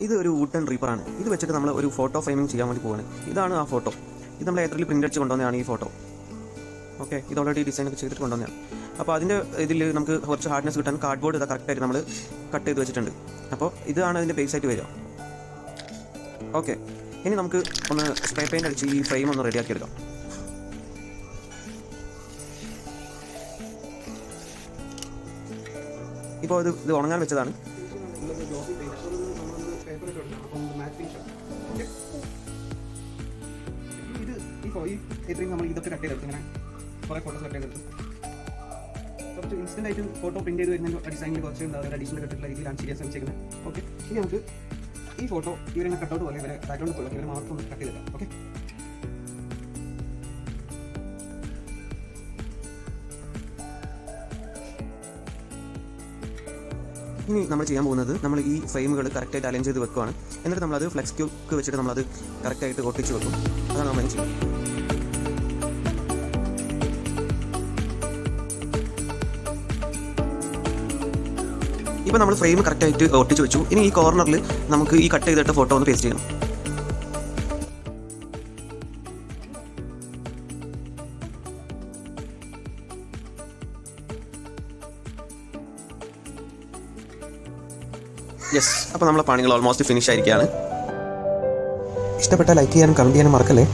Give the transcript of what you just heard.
ഇത് ഒരു വുഡൻ റീപ്പറാണ്. ഇത് വെച്ചിട്ട് നമ്മൾ ഒരു ഫോട്ടോ ഫ്രെയിമിംഗ് ചെയ്യാൻ വേണ്ടി പോവാണ്. ഇതാണ് ആ ഫോട്ടോ. ഇത് നമ്മൾ എയർടെൽ പ്രിൻ്റ് അടിച്ച് കൊണ്ടുവന്നതാണ് ഈ ഫോട്ടോ. ഓക്കെ, ഇത് ഓൾറെഡി ഡിസൈനൊക്കെ ചെയ്തിട്ട് കൊണ്ടുവന്നതാണ്. അപ്പോൾ അതിൻ്റെ ഇതിൽ നമുക്ക് കുറച്ച് ഹാർഡ്നെസ് കിട്ടാൻ കാർഡ്ബോർഡ് ഇത് കറക്റ്റായിട്ട് നമ്മൾ കട്ട് ചെയ്ത് വെച്ചിട്ടുണ്ട്. അപ്പോൾ ഇതാണ് അതിൻ്റെ ബേസ് ആയിട്ട് വരിക. ഓക്കെ, ഇനി നമുക്ക് ഒന്ന് സ്പ്രേ പെയിൻ്റ് അടിച്ച് ഈ ഫ്രെയിം ഒന്ന് റെഡിയാക്കി എടുക്കാം. ഇപ്പോൾ ഇത് ഉണങ്ങാൻ വെച്ചതാണ്. നമ്മൾ ഇതൊക്കെ കട്ട് ചെയ്തെടുത്ത് ഇങ്ങനെ കുറേ ഫോട്ടോസ് കട്ട് ചെയ്തെടുത്ത് കുറച്ച് ഇൻസ്റ്റൻ്റ് ആയിട്ട് ഫോട്ടോ പ്രിൻറ്റ് ചെയ്ത് വരുന്ന ഡിസൈനിൽ കുറച്ച് അഡീഷണൽ കട്ടിട്ടുള്ള രീതിയിലാണ് ചെയ്യാൻ ശ്രമിച്ചേക്കുന്നത്. ഓക്കെ, ഇനി നമുക്ക് ഈ ഫോട്ടോ ഇവരെ കട്ടൗട്ട് പോലെ ഇവരെ ബാക്ക്ഗ്രൗണ്ട് പോലെ ഇവരെ മാത്രം ഒന്ന് കട്ട് ചെയ്തെടുക്കാം. ഓക്കെ, ഇനി നമ്മൾ ചെയ്യാൻ പോകുന്നത് നമ്മൾ ഈ ഫ്രെയിമുകൾ കറക്റ്റായിട്ട് അലൈൻ ചെയ്ത് വെക്കുകയാണ്. എന്നിട്ട് നമ്മളത് ഫ്ലെക്സ് ക്യൂക്ക് വെച്ചിട്ട് നമ്മളത് കറക്റ്റായിട്ട് ഒട്ടിച്ച് വെക്കും. അതാണ് നമ്മൾ ചെയ്യുന്നത്. ഇപ്പോൾ നമ്മൾ ഫ്രെയിം കറക്റ്റായിട്ട് ഒട്ടിച്ച് വെച്ചു. ഇനി ഈ കോർണറിൽ നമുക്ക് ഈ കട്ട് ചെയ്തിട്ട് ഫോട്ടോ ഒന്ന് പേസ്റ്റ് ചെയ്യണം. യെസ്, അപ്പോൾ നമ്മളെ പണികൾ ഓൾമോസ്റ്റ് ഫിനിഷ് ആയിരിക്കുകയാണ്. ഇഷ്ടപ്പെട്ടാൽ ലൈക്ക് ചെയ്യാനും കമൻറ്റ് ചെയ്യാനും മറക്കല്ലേ.